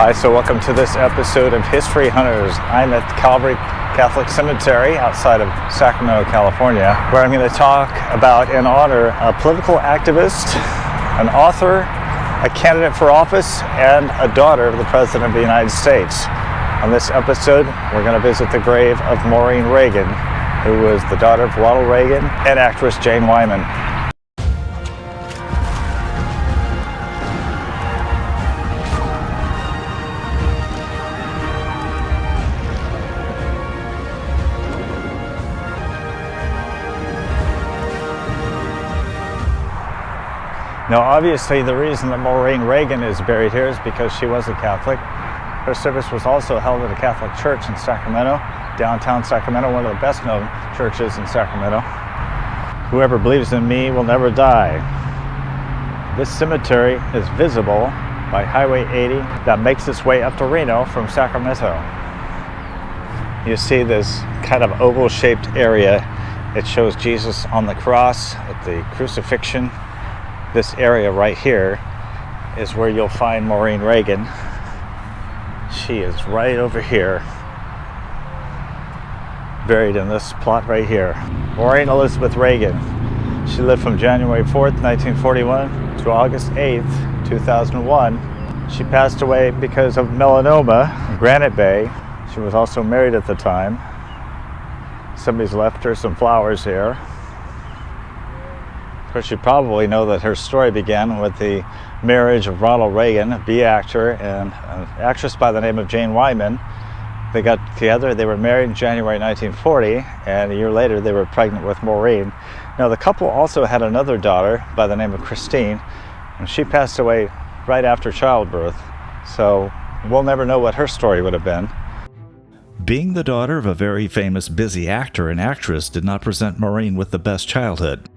Hi, so welcome to this episode of History Hunters. I'm at Calvary Catholic Cemetery outside of Sacramento, California, where I'm going to talk about and honor a political activist, an author, a candidate for office, and a daughter of the President of the United States. On this episode, we're going to visit the grave of Maureen Reagan, who was the daughter of Ronald Reagan and actress Jane Wyman. Now, obviously, the reason that Maureen Reagan is buried here is because she was a Catholic. Her service was also held at a Catholic church in Sacramento, downtown Sacramento, one of the best known churches in Sacramento. Whoever believes in me will never die. This cemetery is visible by Highway 80 that makes its way up to Reno from Sacramento. You see this kind of oval-shaped area. It shows Jesus on the cross at the crucifixion. This area right here is where you'll find Maureen Reagan. She is right over here, buried in this plot right here. Maureen Elizabeth Reagan. She lived from January 4th, 1941 to August 8th, 2001. She passed away because of melanoma in Granite Bay. She was also married at the time. Somebody's left her some flowers here. Of course, you probably know that her story began with the marriage of Ronald Reagan, a B actor, and an actress by the name of Jane Wyman. They got together, they were married in January 1940, and a year later they were pregnant with Maureen. Now, the couple also had another daughter by the name of Christine, and she passed away right after childbirth, so we'll never know what her story would have been. Being the daughter of a very famous busy actor and actress did not present Maureen with the best childhood.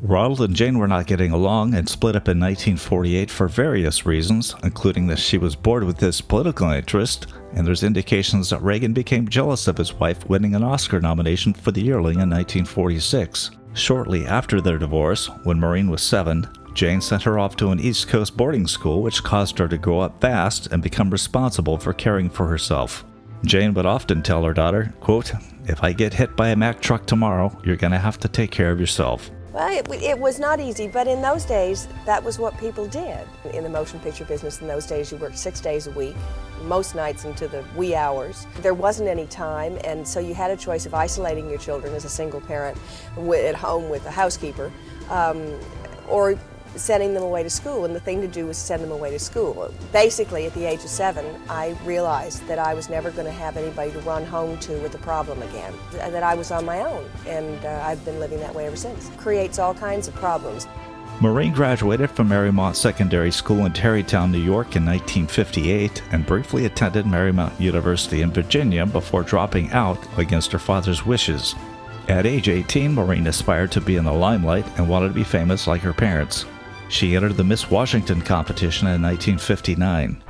Ronald and Jane were not getting along and split up in 1948 for various reasons, including that she was bored with his political interest, and there's indications that Reagan became jealous of his wife winning an Oscar nomination for The Yearling in 1946. Shortly after their divorce, when Maureen was 7, Jane sent her off to an East Coast boarding school, which caused her to grow up fast and become responsible for caring for herself. Jane would often tell her daughter, quote, "If I get hit by a Mack truck tomorrow, you're going to have to take care of yourself." Well, it was not easy, but in those days, that was what people did. In the motion picture business in those days, you worked 6 days a week, most nights into the wee hours. There wasn't any time, and so you had a choice of isolating your children as a single parent at home with a housekeeper, or sending them away to school, and the thing to do was send them away to school. Basically, at the age of 7, I realized that I was never going to have anybody to run home to with a problem again, that I was on my own, and I've been living that way ever since. Creates all kinds of problems. Maureen graduated from Marymount Secondary School in Tarrytown, New York in 1958 and briefly attended Marymount University in Virginia before dropping out against her father's wishes. At age 18, Maureen aspired to be in the limelight and wanted to be famous like her parents. She entered the Miss Washington competition in 1959.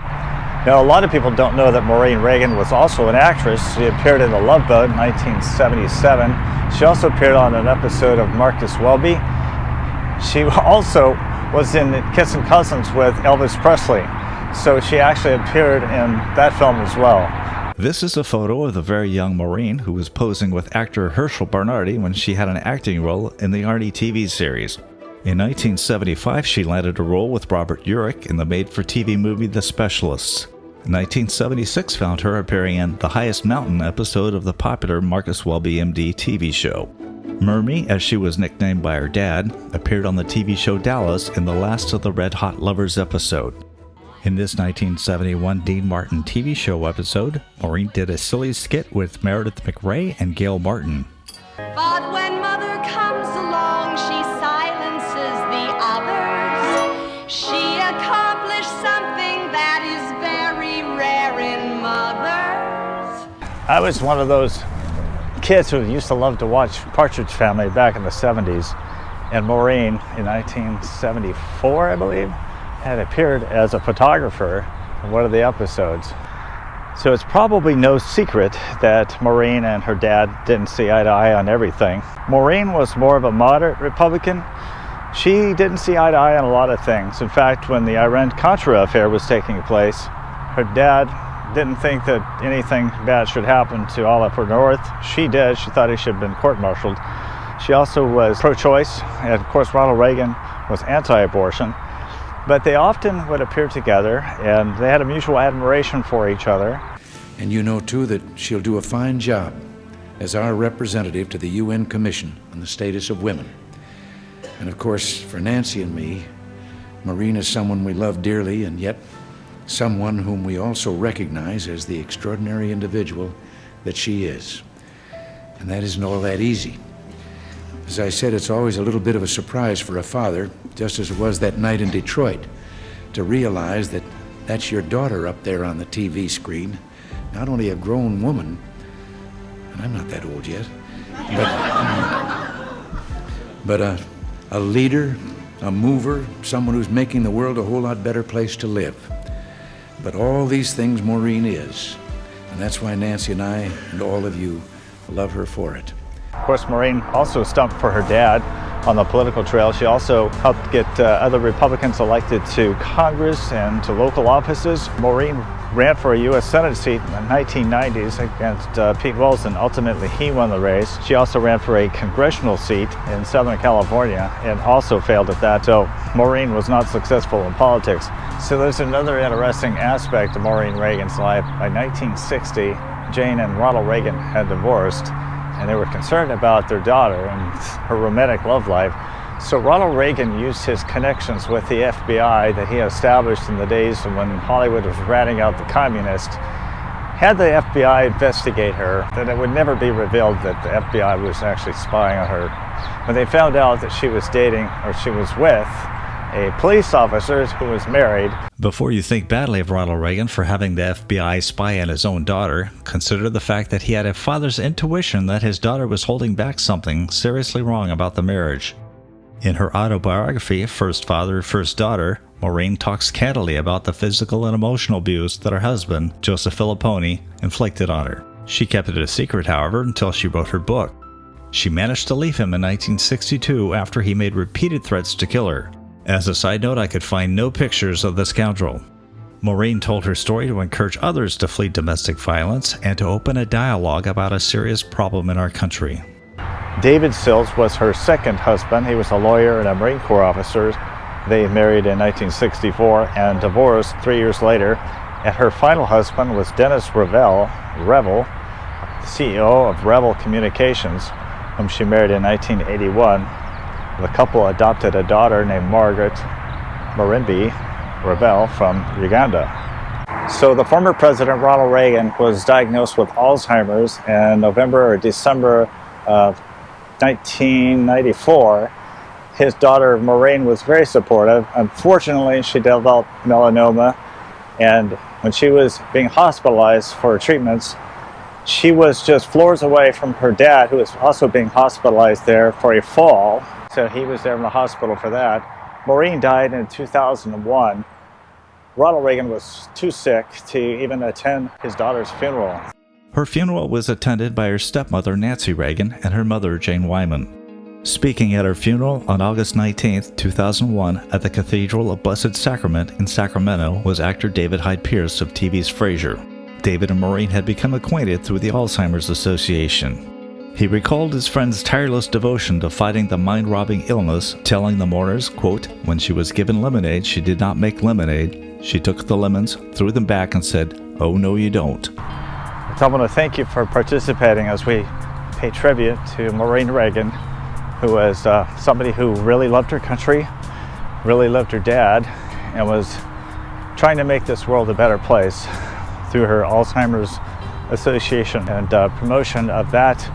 Now, a lot of people don't know that Maureen Reagan was also an actress. She appeared in The Love Boat in 1977. She also appeared on an episode of Marcus Welby. She also was in Kissing Cousins with Elvis Presley, so she actually appeared in that film as well. This is a photo of the very young Maureen, who was posing with actor Herschel Bernardi when she had an acting role in the Arnie TV series. In 1975, she landed a role with Robert Urich in the made-for-TV movie The Specialists. 1976 found her appearing in The Highest Mountain episode of the popular Marcus Welby MD TV show. Mermy, as she was nicknamed by her dad, appeared on the TV show Dallas in the last of the Red Hot Lovers episode. In this 1971 Dean Martin TV show episode, Maureen did a silly skit with Meredith McRae and Gail Martin. But when mother comes along, she silences the others. She accomplished something that is very rare in mothers. I was one of those kids who used to love to watch Partridge Family back in the 70s, and Maureen in 1974, I believe, had appeared as a photographer in one of the episodes. So it's probably no secret that Maureen and her dad didn't see eye to eye on everything. Maureen was more of a moderate Republican. She didn't see eye to eye on a lot of things. In fact, when the Iran-Contra affair was taking place, Her dad didn't think that anything bad should happen to Oliver North. She did. She thought he should have been court-martialed. She also was pro-choice, and of course Ronald Reagan was anti-abortion. But they often would appear together, and they had a mutual admiration for each other. And you know, too, that she'll do a fine job as our representative to the UN Commission on the Status of Women. And of course, for Nancy and me, Maureen is someone we love dearly, and yet someone whom we also recognize as the extraordinary individual that she is. And that isn't all that easy. As I said, it's always a little bit of a surprise for a father, just as it was that night in Detroit, to realize that that's your daughter up there on the TV screen, not only a grown woman, and I'm not that old yet, but a leader, a mover, someone who's making the world a whole lot better place to live. But all these things Maureen is, and that's why Nancy and I and all of you love her for it. Of course, Maureen also stumped for her dad on the political trail. She also helped get other Republicans elected to Congress and to local offices. Maureen ran for a U.S. Senate seat in the 1990s against Pete Wells, and ultimately he won the race. She also ran for a congressional seat in Southern California and also failed at that, so Maureen was not successful in politics. So there's another interesting aspect of Maureen Reagan's life. By 1960, Jane and Ronald Reagan had divorced, and they were concerned about their daughter and her romantic love life. So Ronald Reagan used his connections with the FBI that he established in the days when Hollywood was ratting out the communists, had the FBI investigate her, that it would never be revealed that the FBI was actually spying on her. When they found out that she was dating, or she was with, a police officer who was married. Before you think badly of Ronald Reagan for having the FBI spy on his own daughter, consider the fact that he had a father's intuition that his daughter was holding back something seriously wrong about the marriage. In her autobiography, First Father, First Daughter, Maureen talks candidly about the physical and emotional abuse that her husband, Joseph Filipponi, inflicted on her. She kept it a secret, however, until she wrote her book. She managed to leave him in 1962 after he made repeated threats to kill her. As a side note, I could find no pictures of the scoundrel. Maureen told her story to encourage others to flee domestic violence and to open a dialogue about a serious problem in our country. David Sills was her second husband. He was a lawyer and a Marine Corps officer. They married in 1964 and divorced 3 years later. And her final husband was Dennis Revel, CEO of Revel Communications, whom she married in 1981. The couple adopted a daughter named Margaret Marimbi Revel from Uganda. So the former President Ronald Reagan was diagnosed with Alzheimer's in November or December of 1994. His daughter Maureen was very supportive. Unfortunately, she developed melanoma, and when she was being hospitalized for treatments, she was just floors away from her dad, who was also being hospitalized there for a fall. So he was there in the hospital for that. Maureen died in 2001. Ronald Reagan was too sick to even attend his daughter's funeral. Her funeral was attended by her stepmother Nancy Reagan and her mother Jane Wyman. Speaking at her funeral on August 19, 2001 at the Cathedral of Blessed Sacrament in Sacramento was actor David Hyde Pierce of TV's Frasier. David and Maureen had become acquainted through the Alzheimer's Association. He recalled his friend's tireless devotion to fighting the mind-robbing illness, telling the mourners, quote, "When she was given lemonade, she did not make lemonade. She took the lemons, threw them back, and said, 'Oh, no, you don't.'" So I want to thank you for participating as we pay tribute to Maureen Reagan, who was somebody who really loved her country, really loved her dad, and was trying to make this world a better place through her Alzheimer's Association and promotion of that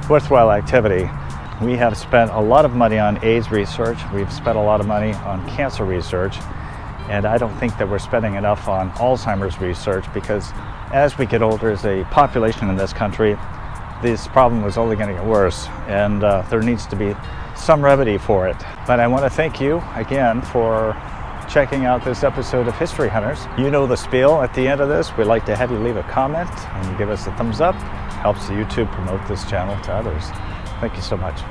worthwhile activity. We have spent a lot of money on AIDS research. We've spent a lot of money on cancer research, and I don't think that we're spending enough on Alzheimer's research, because as we get older as a population in this country, this problem is only going to get worse, and there needs to be some remedy for it. But I want to thank you again for checking out this episode of History Hunters. You know the spiel at the end of this. We'd like to have you leave a comment and give us a thumbs up. Helps YouTube promote this channel to others. Thank you so much.